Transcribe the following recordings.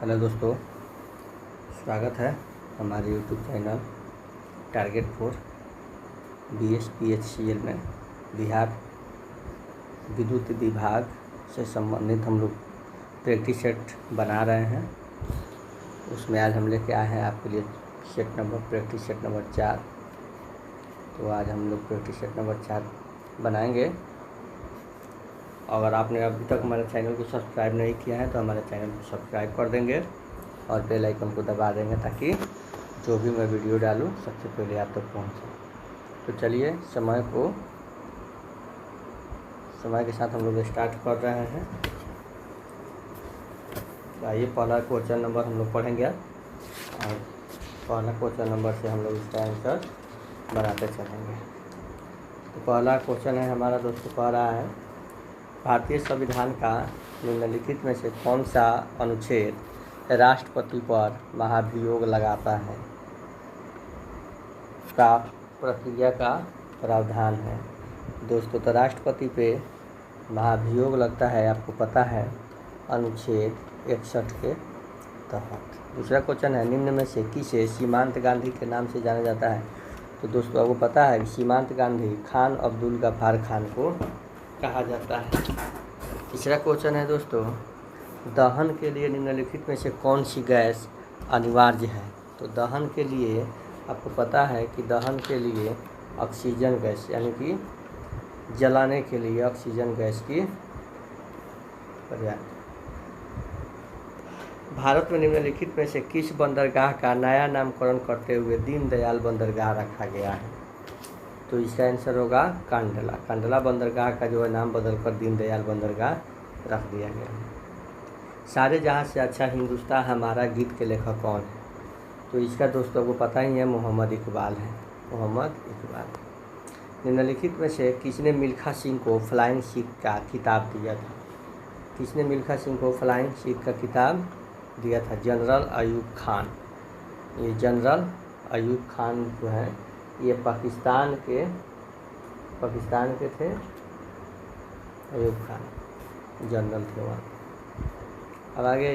Hello दोस्तों, स्वागत है हमारे YouTube channel target four BSPHCL में बिहार विद्युत विभाग से संबंधित हम लोग प्रैक्टिस सेट बना रहे हैं। उसमें आज हम लेके आए हैं आपके लिए प्रैक्टिस सेट नंबर 4। तो आज हम लोग प्रैक्टिस सेट नंबर 4 बनाएंगे। अगर आपने अभी तक हमारे चैनल को सब्सक्राइब नहीं किया है तो हमारे चैनल को सब्सक्राइब कर देंगे और बेल आइकन को दबा देंगे ताकि जो भी मैं वीडियो डालूं सबसे पहले आप तक पहुंचे। तो चलिए समय के साथ हम लोग स्टार्ट कर रहे हैं। तो आइए पहला क्वेश्चन नंबर हम लोग पढ़ेंगे और पहला क्वेश्चन नंबर से हम लोग इसका आंसर बनाते चलेंगे। तो पहला क्वेश्चन है हमारा दोस्तों, कह रहा है भारतीय संविधान का निम्नलिखित में से कौन सा अनुच्छेद राष्ट्रपति पर महाभियोग लगाता है का प्रक्रिया का प्रावधान है। दोस्तों, तो राष्ट्रपति पे महाभियोग लगता है, आपको पता है, अनुच्छेद 61 के तहत। दूसरा क्वेश्चन है निम्न में से किसे सीमांत गांधी के नाम से जाना जाता है। तो दोस्तों, आपको पता है कि सीमांत गांधी खान अब्दुल गफ्फार खान को कहा जाता है। तीसरा क्वेश्चन है दोस्तों, दहन के लिए निम्नलिखित में से कौन सी गैस अनिवार्य है। तो दहन के लिए आपको पता है कि दहन के लिए ऑक्सीजन गैस यानी कि जलाने के लिए ऑक्सीजन गैस की पर्याप्त। भारत में निम्नलिखित में से किस बंदरगाह का नया नामकरण करते हुए दीनदयाल बंदरगाह रखा गया है। तो इसका आंसर होगा कांडला। कांडला बंदरगाह का जो है नाम बदलकर दीनदयाल बंदरगाह रख दिया गया है। सारे जहाँ से अच्छा हिंदुस्तान हमारा गीत के लेखक कौन है। तो इसका दोस्तों को पता ही है, मोहम्मद इकबाल है। मोहम्मद इकबाल। निम्नलिखित में से किसने मिल्खा सिंह को फ्लाइंग सिख का खिताब दिया था। किसने मिल्खा सिंह को फ्लाइंग सिख का खिताब दिया था। जनरल अयूब खान। ये जनरल अयूब खान जो है ये पाकिस्तान के थे। अयूब खान जनरल थे वहाँ। अब आगे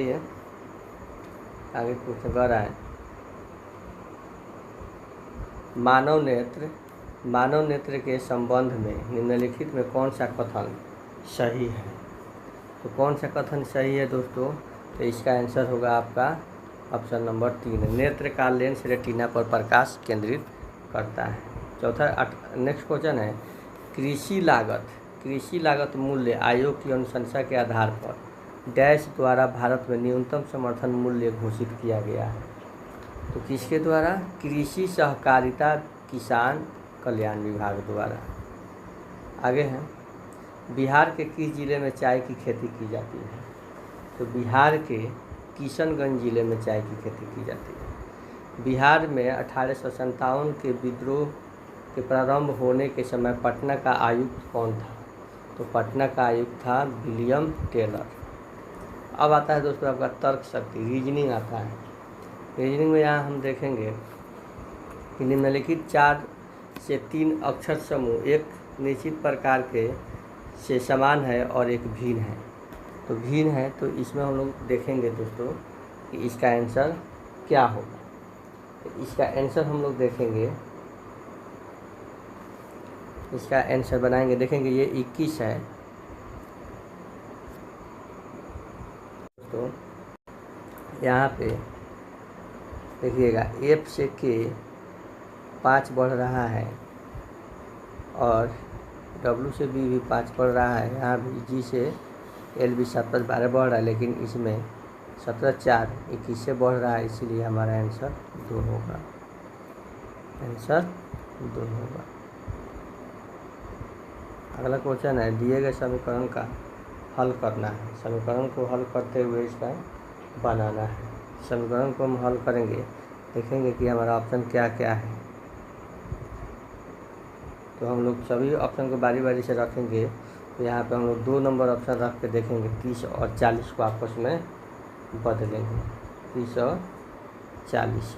क्वेश्चन कर रहा है मानव नेत्र के संबंध में निम्नलिखित में कौन सा कथन सही है। तो कौन सा कथन सही है दोस्तों। तो इसका आंसर होगा आपका ऑप्शन नंबर 3। नेत्र का लेंस रेटिना पर प्रकाश केंद्रित करता है। चौथा नेक्स्ट क्वेश्चन है कृषि लागत मूल्य आयोग की अनुशंसा के आधार पर डैश द्वारा भारत में न्यूनतम समर्थन मूल्य घोषित किया गया है। तो किसके द्वारा। कृषि सहकारिता किसान कल्याण विभाग द्वारा। आगे है बिहार के किस जिले में चाय की खेती की जाती है। तो बिहार के किशनगंज जिले में चाय की खेती की जाती है। बिहार में 1857 के विद्रोह के प्रारंभ होने के समय पटना का आयुक्त कौन था। तो पटना का आयुक्त था विलियम टेलर। अब आता है दोस्तों आपका तर्क शक्ति, रीजनिंग आता है। रीजनिंग में यहाँ हम देखेंगे कि निम्नलिखित 4 से 3 अक्षर समूह एक निश्चित प्रकार के से समान है और एक भिन्न है। तो भिन्न है तो इसमें हम लोग देखेंगे दोस्तों कि इसका आंसर क्या होगा। तो इसका आंसर हम लोग देखेंगे, इसका आंसर बनाएंगे। देखेंगे ये 21 है तो यहाँ पे देखिएगा F से K 5 बढ़ रहा है और W से B भी 5 बढ़ रहा है। यहाँ भी G से L भी 7 + 12 बढ़ रहा है, लेकिन इसमें 17 4 21 से बढ़ रहा है, इसीलिए हमारा आंसर 2 होगा। आंसर 2 होगा। अगला क्वेश्चन है दिए गए समीकरण का हल करना है। समीकरण को हल करते हुए इसका बनाना है। समीकरण को हम हल करेंगे, देखेंगे कि हमारा ऑप्शन क्या क्या है। तो हम लोग सभी ऑप्शन को बारी बारी से रखेंगे। तो यहाँ पे हम लोग 2 नंबर ऑप्शन रख के देखेंगे, 30 और 40 को आपस में बदलेंगे। 30 और 40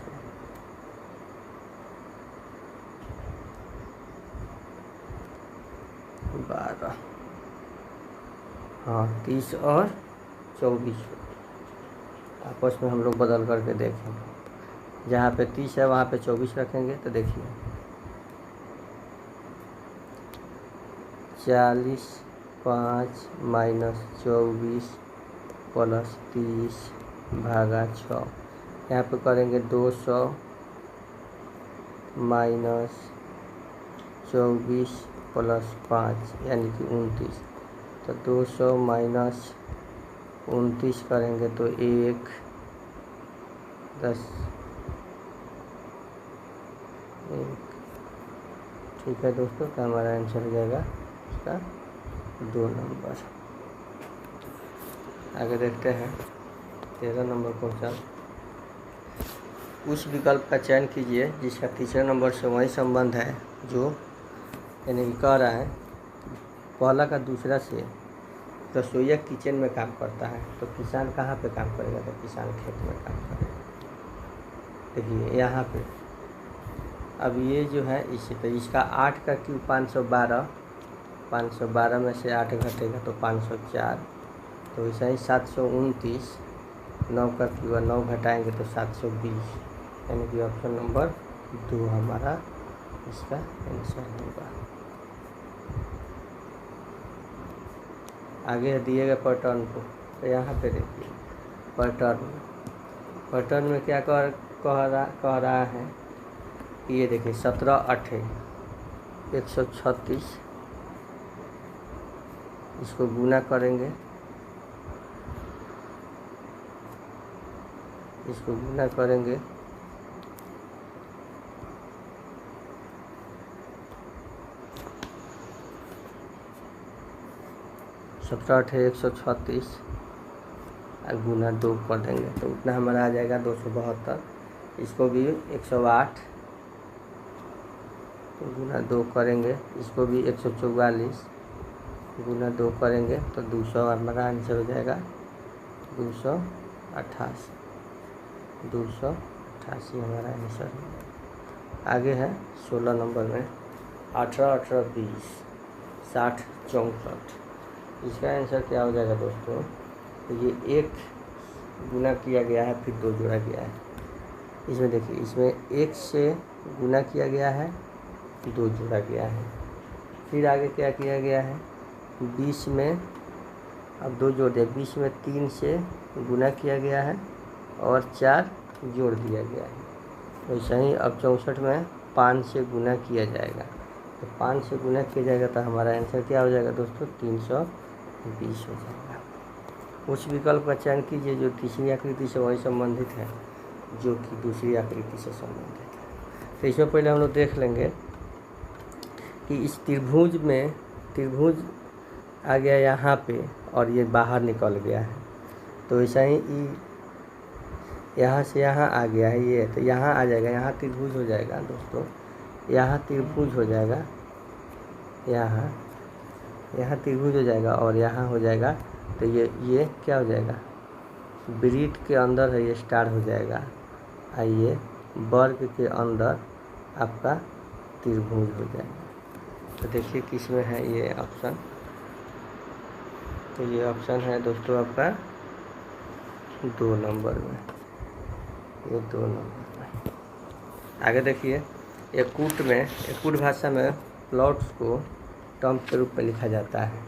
को 12, हाँ 30 और 24 आपस में हम लोग बदल करके देखेंगे। जहाँ पे 30 है वहाँ पे 24 रखेंगे तो देखिए 40 5 माइनस 24 प्लस 30 भागा 6। यहाँ पे करेंगे 200 माइनस 24 प्लस 5 यानी कि 29। तो 200 माइनस 29 करेंगे तो 1 10 1। ठीक है दोस्तों, तो हमारा आंसर हो जाएगा इसका 2 नंबर। आगे देखते हैं 13 नंबर क्वेश्चन। उस विकल्प का चयन कीजिए जिसका तीसरे नंबर से वही संबंध है जो यानी कि कह रहा है पहला का दूसरा से रसोईया किचन में काम करता है तो किसान कहाँ पे काम करेगा? तो किसान खेत में काम करेगा। देखिए यहाँ पे अब ये जो है इसी तो इसका 8 का क्यूब 512, 512 में से 8 घटेगा तो 504। तो ऐसा ही 729, 9 का क्यूब 9 घटाएंगे तो 720, यानी कि ऑप्शन नंबर 2 हमारा इसका आंसर होगा। आगे दिएगा पैटर्न को, तो यहाँ पे देखिए पैटर्न में क्या कह रहा है कि ये देखिए 17 8 136, इसको गुना करेंगे, इसको गुना करेंगे सत्रह 8 136 और गुना 2 कर देंगे तो उतना हमारा आ जाएगा 272। इसको भी 108 गुना 2 करेंगे, इसको भी 144 गुना 2 करेंगे तो 200 हमारा आंसर हो जाएगा 288, 288 हमारा आंसर है। आगे है 16 नंबर में 18 18 20 60 64। इसका आंसर क्या हो जाएगा दोस्तों? तो ये 1 गुना किया गया है फिर 2 जोड़ा गया है। इसमें देखिए इसमें 1 से गुना किया गया है 2 जोड़ा गया है। फिर आगे क्या किया गया है 20 में अब 2 जोड़ दिया, 20 में 3 से गुना किया गया है और 4 जोड़ दिया गया है। वैसे ही अब 64 में 5 से गुना किया जाएगा, तो 5 से गुना किया जाएगा तो हमारा आंसर क्या हो जाएगा दोस्तों? 320 हो जाएगा। उस विकल्प का चयन कीजिए जो तीसरी आकृति से वही संबंधित है जो कि दूसरी आकृति से संबंधित है। तो इसमें पहले हम लोग देख लेंगे कि इस त्रिभुज में त्रिभुज आ गया यहाँ पे और ये बाहर निकल गया है, तो ऐसा ही यहाँ से यहाँ आ गया है ये, तो यहाँ आ जाएगा, यहाँ त्रिभुज हो जाएगा दोस्तों, यहाँ त्रिभुज हो जाएगा, यहाँ त्रिभुज हो जाएगा और यहाँ हो जाएगा। तो ये क्या हो जाएगा? वृत्त के अंदर है ये स्टार हो जाएगा, आइए वर्ग के अंदर आपका त्रिभुज हो जाएगा। तो देखिए किस में है ये ऑप्शन? तो ये ऑप्शन है दोस्तों आपका 2 नंबर में, ये 2 नंबर में। आगे देखिए एकूट भाषा में प्लॉट्स को टर्म के रूप में लिखा जाता है।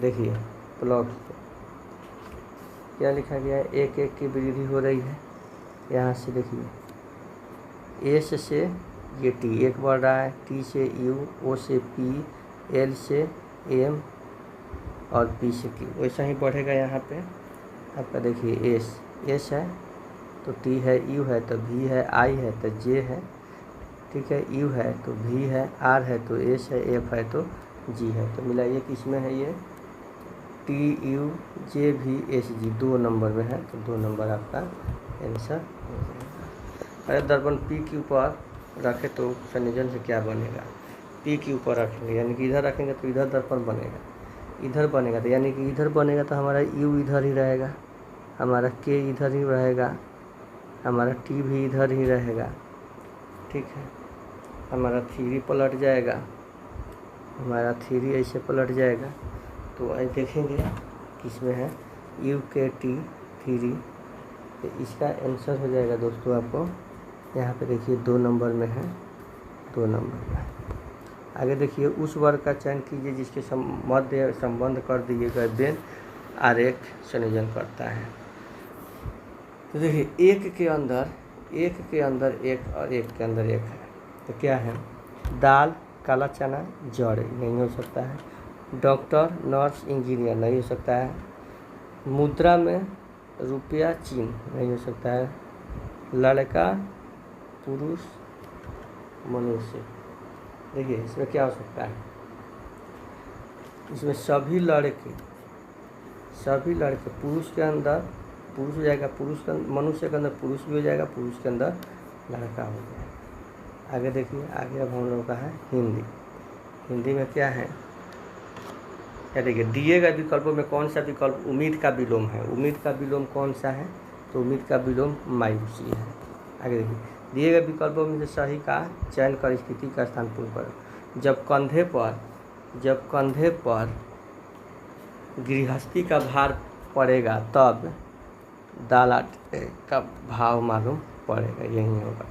देखिए प्लॉट्स को क्या लिखा गया है? 1 1 की वृद्धि हो रही है। यहाँ से देखिए एस से ये टी 1 बढ़ रहा है, टी से यू, ओ से पी, एल से एम और पी से क्यू, वैसा ही बढ़ेगा। यहाँ पे आपका देखिए एस है तो टी है, यू है तो भी है, आई है तो जे है, ठीक है, यू है तो भी है, आर है तो एस है, एफ है तो जी है। तो मिलाइए किस में है ये? टी यू जे भी एस जी 2 नंबर में है, तो 2 नंबर आपका आंसर हो जाएगा। अरे दर्पण पी के ऊपर रखे तो संयोजन से क्या बनेगा? पी के ऊपर रखेंगे यानी कि इधर रखेंगे तो इधर दर्पण बनेगा, इधर बनेगा तो यानी कि इधर बनेगा तो हमारा यू इधर ही रहेगा, हमारा के इधर ही रहेगा, हमारा टी भी इधर ही रहेगा, ठीक है। हमारा 3 पलट जाएगा, हमारा 3 ऐसे पलट जाएगा। तो आज देखेंगे किस में है? यू के टी 3 तो इसका आंसर हो जाएगा दोस्तों आपको यहाँ पे देखिए 2 नंबर में है, 2 नंबर में। आगे देखिए उस वर्ग का चयन कीजिए जिसके मध्य संबंध कर दिए गए बेन आरेख संयोजन करता है। तो देखिए एक के अंदर एक और एक के अंदर एक है, तो क्या है? दाल, काला चना, जड़ नहीं हो सकता है। डॉक्टर, नर्स, इंजीनियर नहीं हो सकता है। मुद्रा में रुपया, चिन्ह नहीं हो सकता है। लड़का, पुरुष, मनुष्य। देखिए इसमें क्या हो सकता है? इसमें सभी लड़के पुरुष के अंदर पुरुष हो जाएगा, पुरुष के मनुष्य के अंदर पुरुष भी हो जाएगा, पुरुष के अंदर लड़का हो जाएगा। आगे देखिए, आगे अब हम लोगों का है हिंदी में क्या है? क्या देखिए दिए गए विकल्पों में कौन सा विकल्प उम्मीद का विलोम है? उम्मीद का विलोम कौन सा है? तो उम्मीद का विलोम मायूसी है। आगे देखिए दिए गए विकल्पों में से सही का चयन कर स्थिति का स्थान पूर्ण करो। जब कंधे पर गृहस्थी का भार पड़ेगा तब दाल आटे का भाव मालूम पड़ेगा, यही होगा।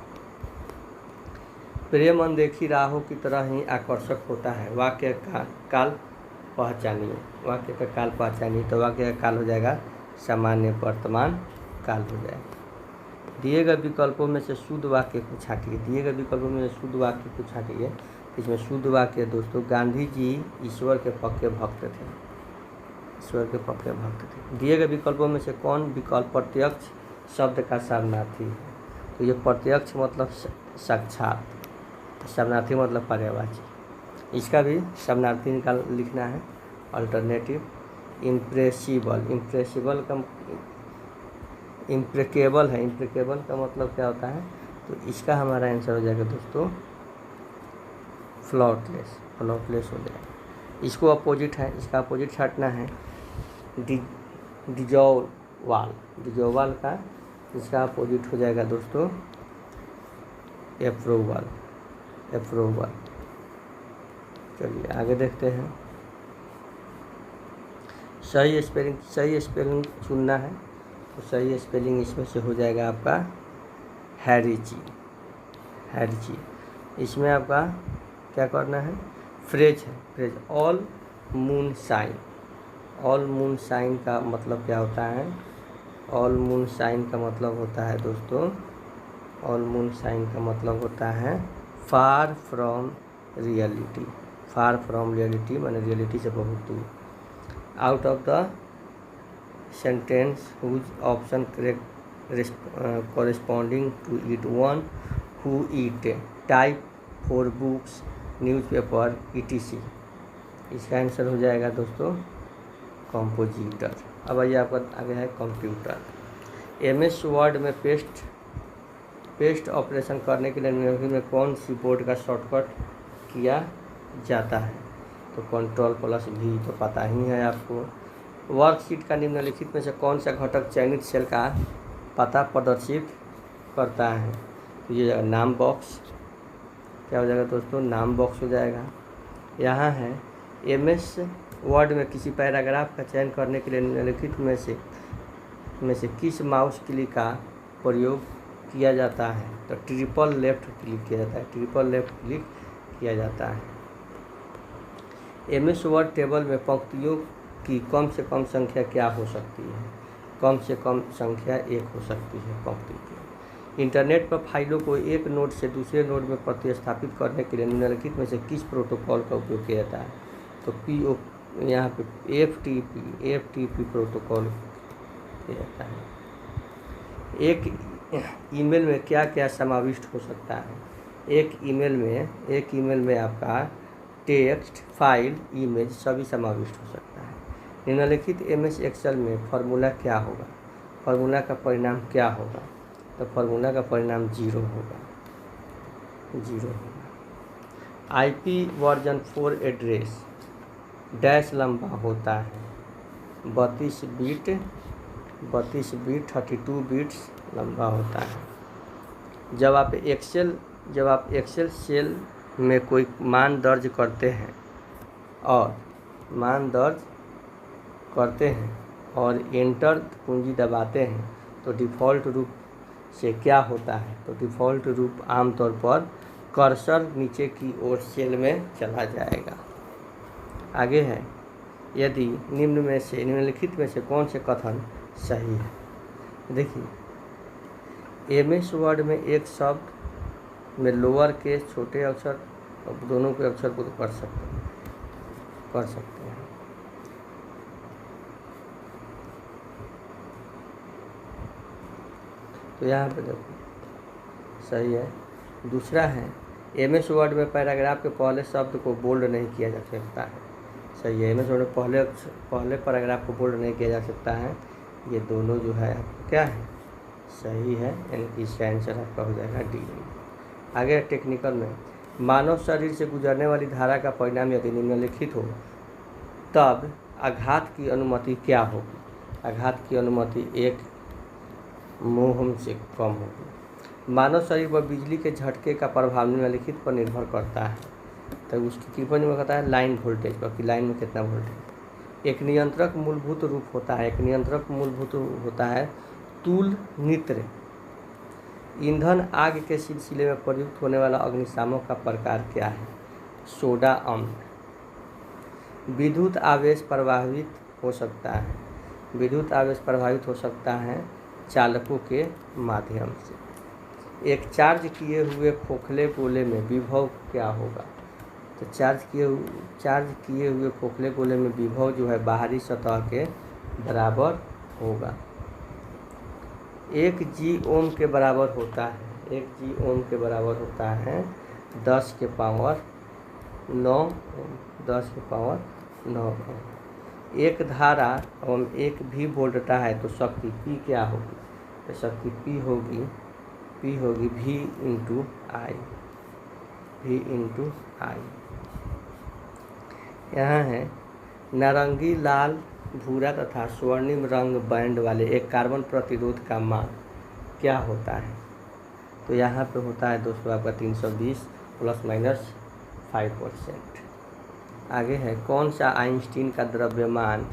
प्रेम अनदेखी राहों की तरह ही आकर्षक होता है। वाक्य का काल पहचानिए, तो वाक्य का काल हो जाएगा सामान्य वर्तमान काल हो जाएगा। दिए गए विकल्पों में से शुद्ध वाक्य को छांटिए। इसमें शुद्ध वाक्य दोस्तों, गांधी जी ईश्वर के पक्के भक्त थे। दिए गए विकल्पों में से कौन विकल्प प्रत्यक्ष शब्द का समानार्थी है? तो ये प्रत्यक्ष मतलब साक्षात, समानार्थी मतलब पर्यायवाची। इसका भी समानार्थी निकाल लिखना है। अल्टरनेटिव इम्प्रेसिबल का इम्प्रेकेबल है, इम्प्रेकेबल का मतलब क्या होता है? तो इसका हमारा आंसर हो जाएगा दोस्तों फ्लॉटलेस हो जाएगा। इसको अपोजिट है, इसका अपोजिट छाटना है। डिजोवाल का इसका अपोजिट हो जाएगा दोस्तों एप्रोवल। चलिए आगे देखते हैं। सही स्पेलिंग चुनना है, तो सही स्पेलिंग इसमें से हो जाएगा आपका हैरिची। इसमें आपका क्या करना है? फ्रेज ऑल मून साइन का मतलब क्या होता है? ऑल मून साइन का मतलब होता है दोस्तों, फार फ्रॉम रियलिटी माने रियलिटी से बहुत दूर। Out of the sentence whose option corresponding to it, one who eat, type for books, newspaper, etc. इसका आंसर हो जाएगा दोस्तों कंपोजिटर। अब आइए आपका आगे है कंप्यूटर। MS वर्ड में पेस्ट ऑपरेशन करने के लिए निम्नलिखित में कौन सी बोर्ड का शॉर्टकट किया जाता है? तो Ctrl+V तो पता ही है आपको। वर्कशीट का निम्नलिखित में से कौन सा घटक चयनित सेल का पता प्रदर्शित करता है? तो ये नाम बॉक्स, क्या हो जाएगा दोस्तों? नाम बॉक्स हो जाएगा। यहाँ है MS वर्ड में किसी पैराग्राफ का चयन करने के लिए निम्नलिखित में से किस माउस क्लिक का प्रयोग किया जाता है? तो ट्रिपल लेफ्ट क्लिक किया जाता है। MS वर्ड टेबल में पंक्तियों की कम से कम संख्या क्या हो सकती है? कम से कम संख्या 1 हो सकती है पंक्ति की। इंटरनेट पर फाइलों को एक नोड से दूसरे नोड में प्रतिस्थापित करने के लिए निम्नलिखित में से किस प्रोटोकॉल का उपयोग किया जाता है? तो यहाँ पे FTP प्रोटोकॉल किया जाता है। एक ईमेल में क्या क्या समाविष्ट हो सकता है? एक ईमेल में आपका टेक्स्ट, फाइल, इमेज सभी समाविष्ट हो सकता है। निम्नलिखित MS एक्सेल में फार्मूला क्या होगा? फार्मूला का परिणाम क्या होगा? तो फार्मूला का परिणाम 0 होगा। IP वर्जन 4 एड्रेस डैश लंबा होता है 32 बिट 32 बिट्स लंबा होता है। जब आप एक्सेल सेल में कोई मान दर्ज करते हैं और एंटर कुंजी दबाते हैं तो डिफ़ॉल्ट रूप से क्या होता है, तो डिफ़ॉल्ट रूप आमतौर पर कर्सर नीचे की ओर सेल में चला जाएगा। आगे है, यदि निम्नलिखित में से कौन से कथन सही है। देखिए, MS वर्ड में एक शब्द में लोअर केस छोटे अक्षर और दोनों के अक्षर को तो कर सकते हैं। तो यहाँ पे देखो सही है। दूसरा है, MS वर्ड में पैराग्राफ के पहले शब्द को बोल्ड नहीं किया जा सकता है। सही है, MS वर्ड में पहले पैराग्राफ को बोल्ड नहीं किया जा सकता है। ये दोनों जो है क्या है, सही है, यानी कि इसका आंसर आपका हो जाएगा डी। आगे टेक्निकल में, मानव शरीर से गुजरने वाली धारा का परिणाम यदि निम्नलिखित हो तब आघात की अनुमति क्या होगी। आघात की अनुमति 1 मोहम से कम होगी। मानव शरीर पर बिजली के झटके का प्रभाव निम्नलिखित पर निर्भर करता है। तो उसकी किस पर निर्भर करता है, लाइन वोल्टेज पर, कि लाइन में कितना वोल्टेज। एक नियंत्रक मूलभूत रूप होता है, एक नियंत्रक मूलभूत होता है तुल नित्र। ईंधन आग के सिलसिले में प्रयुक्त होने वाला अग्निशामक का प्रकार क्या है, सोडा अम्ल। विद्युत आवेश प्रवाहित हो सकता है, विद्युत आवेश प्रभावित हो सकता है चालकों के माध्यम से। एक चार्ज किए हुए खोखले गोले में विभव क्या होगा। तो चार्ज किए हुए खोखले गोले में विभव जो है बाहरी सतह के बराबर होगा। 1 जी ओम के बराबर होता है, 1 जी ओम के बराबर होता है 10 के पावर 9 ओम। एक धारा एवं एक भी वोल्टता है तो शक्ति P क्या होगी, तो शक्ति P होगी V इंटू आई। यहाँ है, नारंगी, लाल, भूरा तथा स्वर्णिम रंग बैंड वाले एक कार्बन प्रतिरोध का मान क्या होता है। तो यहाँ पे होता है दोस्तों आपका 320 ±5%। आगे है, कौन सा आइंस्टीन का द्रव्यमान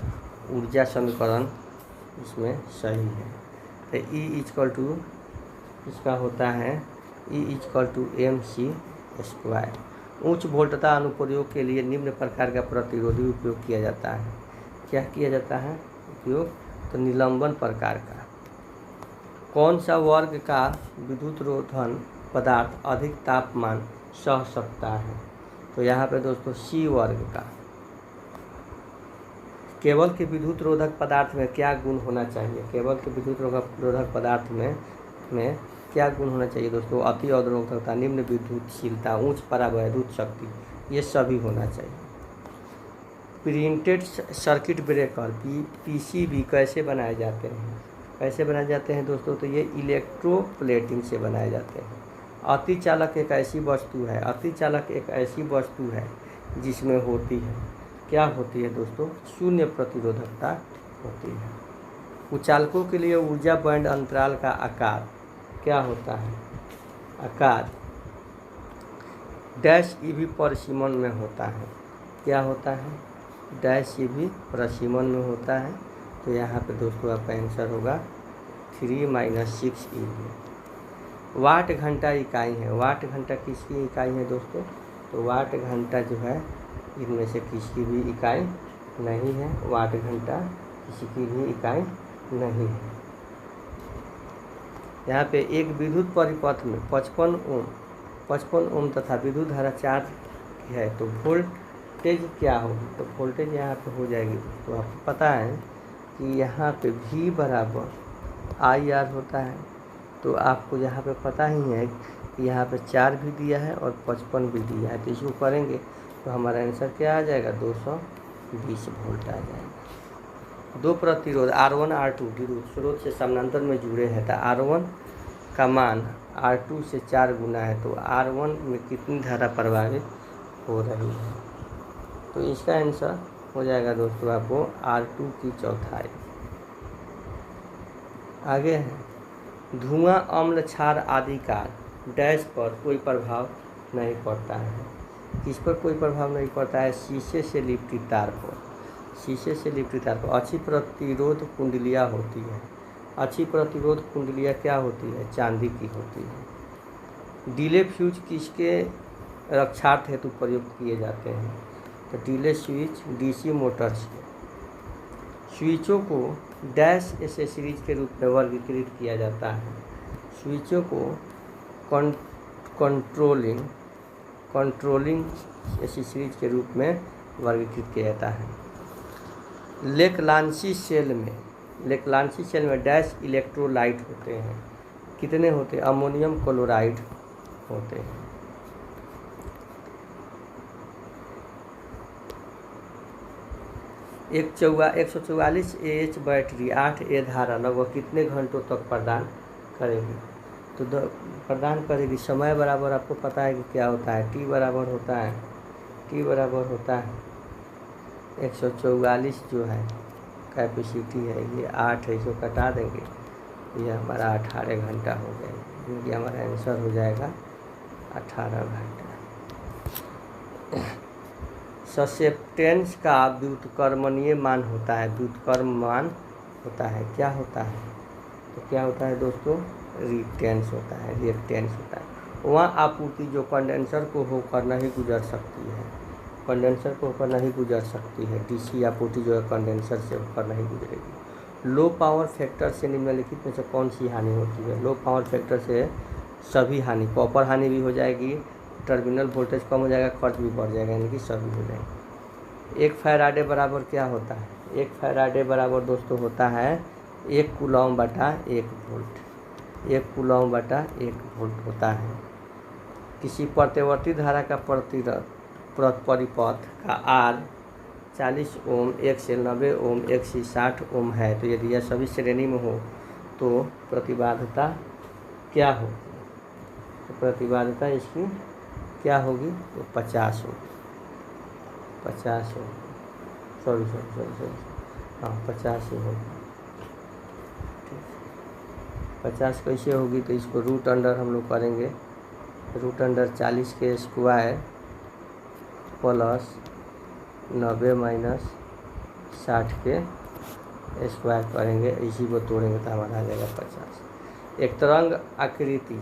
ऊर्जा समीकरण इसमें सही है। तो E इसका होता है E=mc²। उच्च वोल्टता अनुप्रयोग के लिए निम्न प्रकार का प्रतिरोधी उपयोग किया जाता है। क्या किया जाता है उपयोग, तो निलंबन प्रकार का। कौन सा वर्ग का विद्युत रोधन पदार्थ अधिक तापमान सह सकता है। तो यहाँ पे दोस्तों C वर्ग का। केबल के विद्युत रोधक पदार्थ में क्या गुण होना चाहिए, केबल के विद्युत रोधक पदार्थ में क्या गुण होना चाहिए दोस्तों, अति अवरोधकता, निम्न विद्युतशीलता, उच्च परावैद्युत शक्ति, ये सभी होना चाहिए। प्रिंटेड सर्किट ब्रेकर PCB कैसे बनाए जाते हैं, दोस्तों, तो ये इलेक्ट्रोप्लेटिंग से बनाए जाते हैं। अतिचालक एक ऐसी वस्तु है जिसमें होती है, क्या होती है दोस्तों, शून्य प्रतिरोधकता होती है। उचालकों के लिए ऊर्जा बैंड अंतराल का आकार क्या होता है, आकार -eV परिसीमन में होता है। क्या होता है, -eV परिसीमन में होता है। तो यहाँ पे दोस्तों आपका आंसर होगा 3 - 6 eV। वाट घंटा इकाई है, वाट घंटा किसकी इकाई है दोस्तों, तो वाट घंटा जो है इनमें से किसी भी इकाई नहीं है, वाट घंटा किसी की भी इकाई नहीं है। यहाँ पे एक विद्युत परिपथ में 55 ओम तथा विद्युत धारा 4 है, तो वोल्टेज क्या होगी, तो वोल्टेज यहाँ पे हो जाएगी। तो आपको पता है कि यहाँ पे V बराबर IR होता है। तो आपको यहाँ पे पता ही है कि यहाँ पे 4 भी दिया है और 55 भी दिया है, तो इसको करेंगे तो हमारा आंसर क्या आ जाएगा, 220 वोल्ट आ जाएगा। दो प्रतिरोध R1 R2 विद्युत स्रोत से समानांतर में जुड़े हैं, तो R1 का मान R2 से 4 गुना है, तो R1 में कितनी धारा प्रवाहित हो रही है। तो इसका आंसर हो जाएगा दोस्तों आपको R2 की चौथाई। आगे है, धुआं, अम्ल, क्षार आदि का डैश पर कोई प्रभाव नहीं पड़ता है। किस पर कोई प्रभाव नहीं पड़ता है, शीशे से लिपटी तार पर। अच्छी प्रतिरोध कुंडलियाँ होती है, अच्छी प्रतिरोध कुंडलियाँ क्या होती है? चांदी की होती है। डीले फ्यूज किसके रक्षार्थ हेतु प्रयोग किए जाते हैं? तो डीले स्विच डीसी मोटर्स के। स्विचों को डैश एसेसरीज के रूप में वर्गीकृत किया जाता है। स्विचों को कंट्रोलिंग एसेसरीज के रूप में वर्गीकृत किया जाता है। लेक्लांसी सेल में डैश इलेक्ट्रोलाइट होते हैं। कितने होते हैं? अमोनियम क्लोराइड होते हैं। एक 144 AH बैटरी 8 A धारा लगभग कितने घंटों तक प्रदान करेगी? तो प्रदान करेगी। समय बराबर आपको पता है कि क्या होता है? T बराबर होता है 144 जो है कैपेसिटी है, ये 8 है, इसको कटा देंगे, ये हमारा 18 घंटा हो जाएगा। ये हमारा आंसर हो जाएगा 18 घंटा। ससेप्टेंस का व्युत्क्रमणीय मान होता है। व्युत्क्रम मान होता है, क्या होता है? तो क्या होता है दोस्तों? रिएक्टेंस होता है। वहाँ आपूर्ति जो कंडेंसर को होकर नहीं गुजर सकती है, डीसी आपूर्ति जो है कंडेंसर से होकर नहीं गुजरेगी। लो पावर फैक्टर से निम्नलिखित में से कौन सी हानि होती है? लो पावर फैक्टर से सभी हानि, कॉपर हानि भी हो जाएगी, टर्मिनल वोल्टेज कम हो जाएगा, खर्च भी बढ़ जाएगा, यानी कि सभी हो जाएंगे। 1 फैराडे बराबर क्या होता है? 1 फैराडे बराबर दोस्तों होता है 1 कूलॉम बटा 1 वोल्ट। 1 कूलॉम बटा 1 वोल्ट होता है। किसी प्रत्यवर्ती धारा का परिपथ का आर 40 ओम, 1 से 90 ओम, 1 से 60 ओम है, तो यदि यह सभी श्रेणी में हो तो प्रतिबाधता क्या होगी? तो प्रतिबाधता इसकी क्या होगी? तो 50 होगी। 50 ही होगी। 50 कैसे होगी? तो इसको रूट अंडर हम लोग करेंगे, रूट अंडर 40 के स्क्वायर प्लस 90 माइनस 60 के स्क्वायर करेंगे, इसी को तोड़ेंगे तो हमारा आ जाएगा 50। एक तरंग आकृति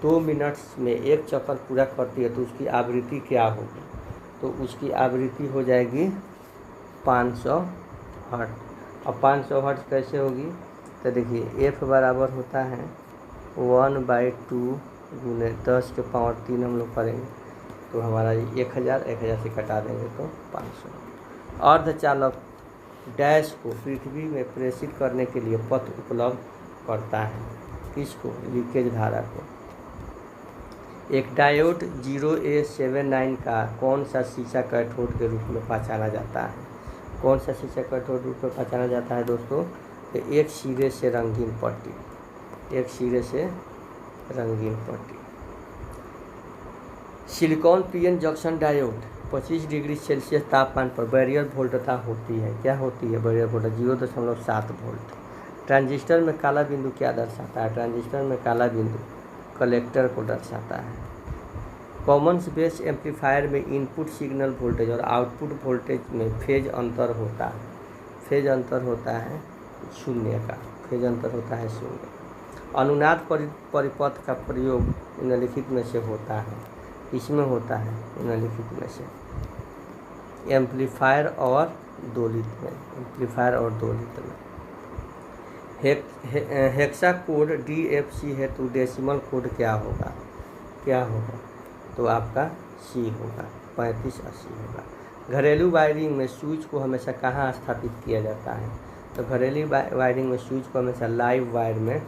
2 मिनट्स में 1 चक्कर पूरा करती है तो उसकी आवृत्ति क्या होगी? तो उसकी आवृत्ति हो जाएगी 500 हर्ट्ज। अब 500 हर्ट्ज कैसे होगी? तो देखिए F बराबर होता है 1/2 गुने 10 के पावर 3 हम लोग करेंगे तो हमारा 1000 से कटा देंगे तो 500। अर्धचालक डैश को पृथ्वी में प्रेषित करने के लिए पथ उपलब्ध करता है। किसको? लीकेज धारा को। एक डायोड 0A79 का कौन सा शीशा कैथोड के रूप में पहचाना जाता है? कौन सा शीशा कैथोड रूप में पहचाना जाता है दोस्तों? तो एक सिरे से रंगीन पट्टी। Silicon PN junction diode 25 degree Celsius तापमान पर बैरियर वोल्टता होती है। क्या होती है? Barrier वोल्टता 0.7 volt. ट्रांजिस्टर में काला बिंदु क्या दर्शाता है? ट्रांजिस्टर में काला बिंदु कलेक्टर को दर्शाता है। कॉमन बेस एम्पलीफायर में इनपुट सिग्नल वोल्टेज और आउटपुट वोल्टेज में फेज अंतर होता है। फेज अंतर होता है शून्य। अनुनाद परिपथ का प्रयोग निम्नलिखित में से होता है। इसमें होता है निम्नलिखित में से एम्पलीफायर और दोलित में। हेक्सा कोड DFC है तो डेसिमल कोड क्या होगा? तो आपका C होगा, 3580 होगा। घरेलू वायरिंग में स्विच को हमेशा कहाँ स्थापित किया जाता है? तो घरेलू वायरिंग में स्विच को हमेशा लाइव वायर में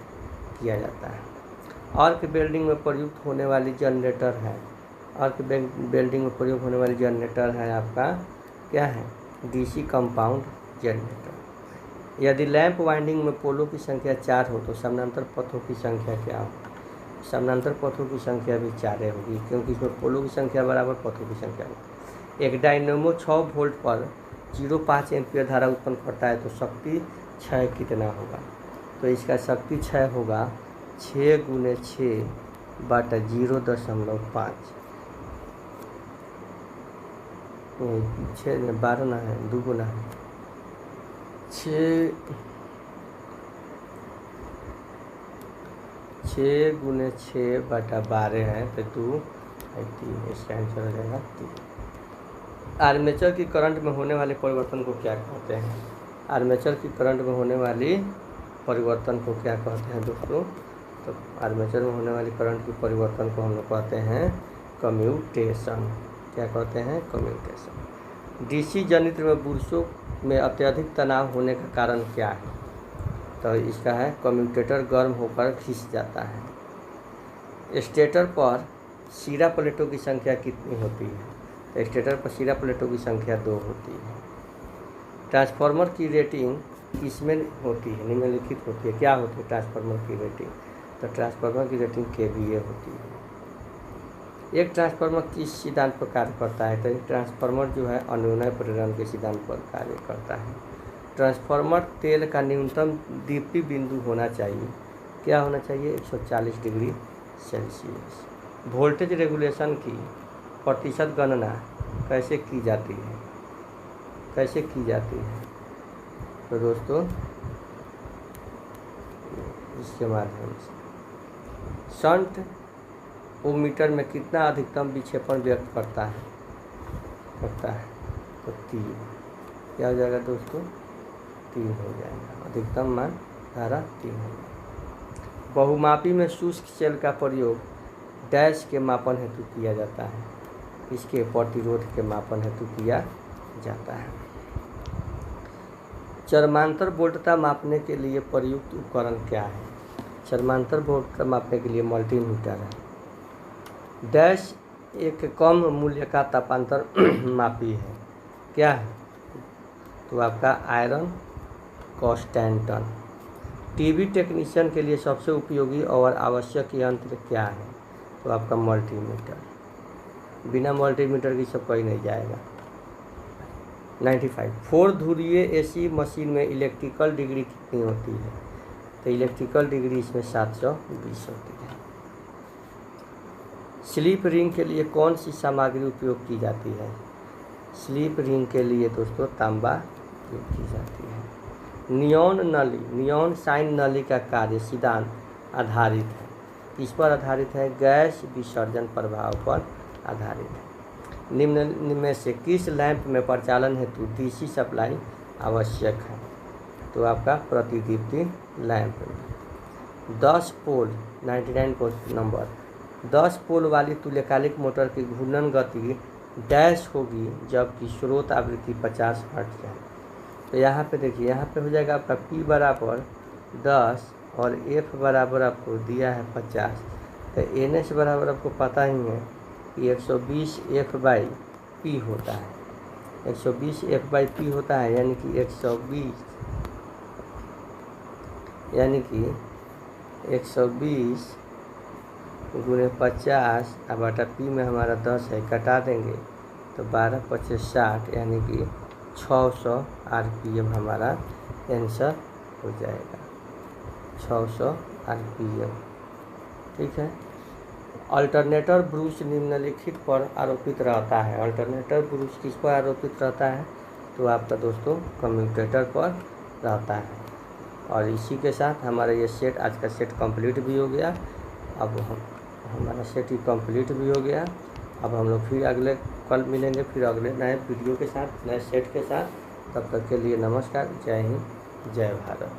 किया जाता है। आर्क वेल्डिंग में प्रयुक्त होने वाली जनरेटर है आपका क्या है? DC compound generator. यदि लैंप वाइंडिंग में पोलों की संख्या 4 हो तो समानांतर पथों की संख्या क्या हो? समानांतर पथों की संख्या भी 4 होगी, क्योंकि इसमें पोलों की संख्या बराबर पथों की संख्या होगी। एक डायनेमो 6 वोल्ट पर 0.5 एम्पीयर धारा उत्पन्न करता है तो शक्ति क्षय कितना होगा? तो इसका शक्ति क्षय होगा 6 गुने 6 बटा 0.5। 6 12 ना है, 2 गुना है 6 6×6/12 है तो 2 3, इसका आंसर हो जाएगा 3। आर्मेचर की करंट में होने वाले परिवर्तन को क्या कहते हैं? आर्मेचर की करंट में होने वाली परिवर्तन को क्या कहते हैं दोस्तों? तो आर्मेचर में होने वाली करंट की परिवर्तन को हम लोग कहते हैं कम्यूटेशन। क्या कहते हैं? कम्यूटेशन। डीसी जनित्र में बुरसों में अत्यधिक तनाव होने का कारण क्या है? तो इसका है कम्यूटेटर गर्म होकर खिंच जाता है। स्टेटर पर सिरा प्लेटों की संख्या कितनी होती है? तो स्टेटर पर सिरा प्लेटों की संख्या 2 होती है। ट्रांसफार्मर की रेटिंग किसमें होती है? निम्नलिखित होती है। क्या होती है ट्रांसफार्मर की रेटिंग? तो ट्रांसफार्मर की रेटिंग केवीए होती है। एक ट्रांसफार्मर किस सिद्धांत पर कार्य करता है? तो एक ट्रांसफार्मर जो है अनुनय प्रेरण के सिद्धांत पर कार्य करता है। ट्रांसफार्मर तेल का न्यूनतम दीप्ति बिंदु होना चाहिए। क्या होना चाहिए? 140 डिग्री सेल्सियस। वोल्टेज रेगुलेशन की प्रतिशत गणना कैसे की जाती है? कैसे की जाती है? तो दोस्तों इसके माध्यम से शंट ओमीटर में कितना अधिकतम विक्षेपण व्यक्त करता है? तो 3। क्या हो जाएगा दोस्तों? 3 हो जाएगा। अधिकतम मान धारा 3 हो जाएगा। बहुमापी में शुष्क सेल का प्रयोग डैश के मापन हेतु किया जाता है। इसके प्रतिरोध के मापन हेतु किया जाता है। चरमांतर वोल्टता मापने के लिए प्रयुक्त उपकरण क्या है? चरमांतर वोल्टता मापने के लिए मल्टीमीटर है। डैश एक कम मूल्य का तापांतर मापी है। क्या है? तो आपका आयरन कॉन्स्टेंटन। टीवी टेक्नीशियन के लिए सबसे उपयोगी और आवश्यक यंत्र क्या है? तो आपका मल्टीमीटर। बिना मल्टीमीटर की सब कहीं नहीं जाएगा। 95। 4 धुरीय एसी मशीन में इलेक्ट्रिकल डिग्री कितनी होती है? तो इलेक्ट्रिकल डिग्री इसमें 720 होती है। स्लिप रिंग के लिए कौन सी सामग्री उपयोग की जाती है? स्लिप रिंग के लिए दोस्तों तांबा उपयोग की जाती है। नियॉन नली, नियॉन साइन नली का कार्य सिद्धांत आधारित है। किस पर आधारित है? गैस विसर्जन प्रभाव पर आधारित है। निम्न में से किस लैंप में प्रचालन हेतु डीसी सप्लाई आवश्यक है? तो आपका प्रतिदीप्ति लैंप में। 10 पोल 99 नंबर 10 पोल वाली तुल्यकालिक मोटर की घूर्णन गति डैश होगी जबकि स्रोत आवृत्ति 50 हर्ट्ज है। तो यहाँ पे देखिए, यहाँ पे हो जाएगा आपका P बराबर 10 और F बराबर आपको दिया है 50। तो NS बराबर आपको पता ही है कि 120 F/P होता है। 120 F/P होता है, यानी कि 120 गुणे 50 अब बटा P में हमारा 10 है, कटा देंगे तो 12×5 = 60, यानी कि 600 RPM हमारा आंसर हो जाएगा। 600 RPM। ठीक है। अल्टरनेटर ब्रूस निम्नलिखित पर आरोपित रहता है। अल्टरनेटर ब्रूस किस पर आरोपित रहता है? तो आपका दोस्तों कम्यूटेटर पर रहता है। और इसी के साथ हमारा ये सेट, आज का सेट कंप्लीट भी हो गया। अब हमारा सेट ही कंप्लीट भी हो गया। अब हम लोग फिर अगले कल मिलेंगे, फिर अगले नए वीडियो के साथ, नए सेट के साथ। तब तक के लिए नमस्कार। जय हिंद, जय भारत।